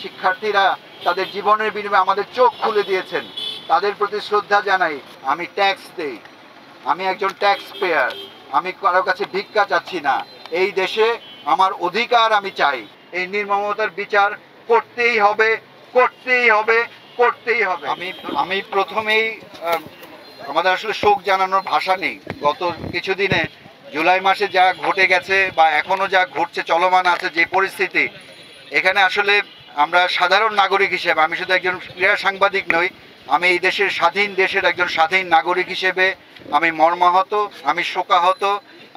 শিক্ষার্থীরা তাদের জীবনের বিনিময়ে আমাদের চোখ খুলে দিয়েছেন, তাদের প্রতি শ্রদ্ধা জানাই। আমি ট্যাক্স দেই, আমি একজন ট্যাক্স পেয়ার, আমি কারো কাছে ভিক্ষা চাচ্ছি না। এই দেশে আমার অধিকার আমি চাই। এই নির্মমতার বিচার করতেই হবে, করতেই হবে, করতেই হবে। আমি প্রথমেই আমাদের আসলে শোক জানানোর ভাষা নেই। গত কিছুদিনে জুলাই মাসে যা ঘটে গেছে বা এখনো যা ঘটছে, চলমান আছে যে পরিস্থিতি, এখানে আসলে আমরা সাধারণ নাগরিক হিসেবে, আমি শুধু একজন ক্রীড়া সাংবাদিক নই, আমি এই দেশের স্বাধীন দেশের একজন স্বাধীন নাগরিক হিসেবে আমি মর্মাহত, আমি শোকাহত,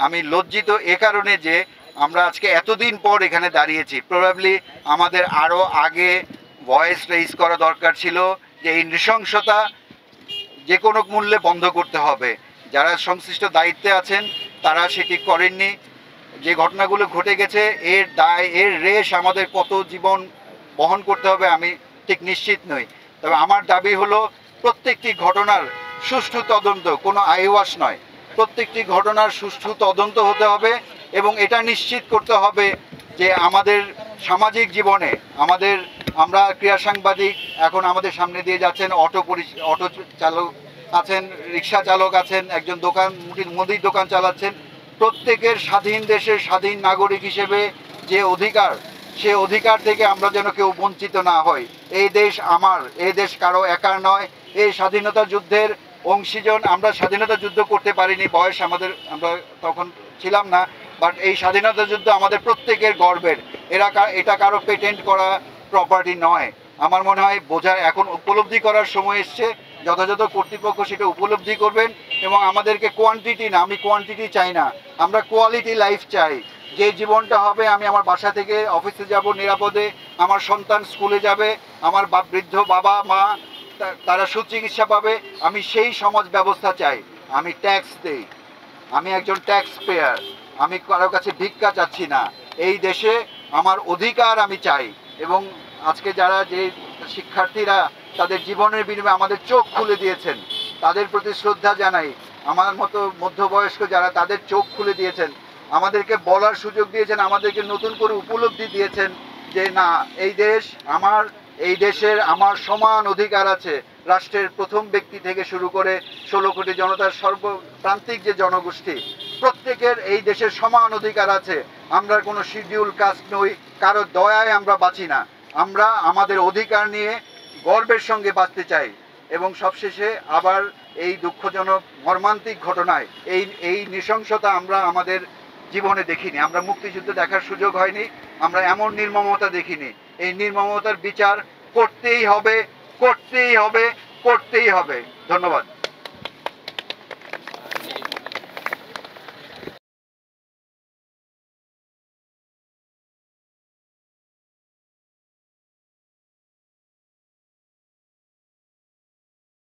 আমি লজ্জিত এ কারণে যে আমরা আজকে এতদিন পর এখানে দাঁড়িয়েছি। প্রবাবলি আমাদের আরও আগে ভয়েস রেইজ করা দরকার ছিল যে এই নৃশংসতা যে কোনো মূল্যে বন্ধ করতে হবে। যারা সংশ্লিষ্ট দায়িত্বে আছেন তারা সেটি করেননি। যে ঘটনাগুলো ঘটে গেছে এর দায়, এর রেশ আমাদের কত জীবন বহন করতে হবে আমি ঠিক নিশ্চিত নই। তবে আমার দাবি হলো প্রত্যেকটি ঘটনার সুষ্ঠু তদন্ত, কোনো আইওয়াশ নয়, প্রত্যেকটি ঘটনার সুষ্ঠু তদন্ত হতে হবে এবং এটা নিশ্চিত করতে হবে যে আমাদের সামাজিক জীবনে আমরা ক্রীড়া সাংবাদিক, এখন আমাদের সামনে দিয়ে যাচ্ছেন অটো চালক আছেন, রিক্সা চালক আছেন, একজন মুদির দোকান চালাচ্ছেন, প্রত্যেকের স্বাধীন দেশের স্বাধীন নাগরিক হিসেবে যে অধিকার, সে অধিকার থেকে আমরা যেন কেউ বঞ্চিত না হই। এই দেশ আমার, এই দেশ কারো একার নয়। এই স্বাধীনতা যুদ্ধের অংশীজন আমরা। স্বাধীনতা যুদ্ধ করতে পারিনি, বয়স আমরা তখন ছিলাম না, বাট এই স্বাধীনতা যুদ্ধ আমাদের প্রত্যেকের গর্বের। এটা কারো পেটেন্ট করা প্রপার্টি নয়। আমার মনে হয় এখন উপলব্ধি করার সময় এসছে, যথাযথ কর্তৃপক্ষ সেটা উপলব্ধি করবেন এবং আমাদেরকে কোয়ান্টিটি না, আমি কোয়ান্টিটি চাই না, আমরা কোয়ালিটি লাইফ চাই। যে জীবনটা হবে, আমি আমার বাসা থেকে অফিসে যাব নিরাপদে, আমার সন্তান স্কুলে যাবে, আমার বৃদ্ধ বাবা মা তারা সুচিকিৎসা পাবে, আমি সেই সমাজ ব্যবস্থা চাই। আমি ট্যাক্স দেই, আমি একজন ট্যাক্স পেয়ার, আমি কারো কাছে ভিক্ষা চাচ্ছি না। এই দেশে আমার অধিকার আমি চাই এবং আজকে যে শিক্ষার্থীরা তাদের জীবনের বিনিময়ে আমাদের চোখ খুলে দিয়েছেন, তাদের প্রতি শ্রদ্ধা জানাই। আমার মতো মধ্যবয়স্ক যারা, তাদের চোখ খুলে দিয়েছেন, আমাদেরকে বলার সুযোগ দিয়েছেন, আমাদেরকে নতুন করে উপলব্ধি দিয়েছেন যে না, এই দেশ আমার, এই দেশের আমার সমান অধিকার আছে। রাষ্ট্রের প্রথম ব্যক্তি থেকে শুরু করে 16 কোটি জনতার সর্বপ্রান্তিক যে জনগোষ্ঠী, প্রত্যেকের এই দেশের সমান অধিকার আছে। আমরা কোনো শিডিউল কাস্ট নই, কারো দয়ায় আমরা বাঁচি না। আমরা আমাদের অধিকার নিয়ে গর্বের সঙ্গে বাঁচতে চাই। এবং সবশেষে আবার এই দুঃখজনক মর্মান্তিক ঘটনায় এই নৃশংসতা আমরা আমাদের জীবনে দেখিনি। আমরা মুক্তিযুদ্ধ দেখার সুযোগ হয়নি, আমরা এমন নির্মমতা দেখিনি। এই নির্মমতার বিচার করতেই হবে, করতেই হবে, করতেই হবে। ধন্যবাদ।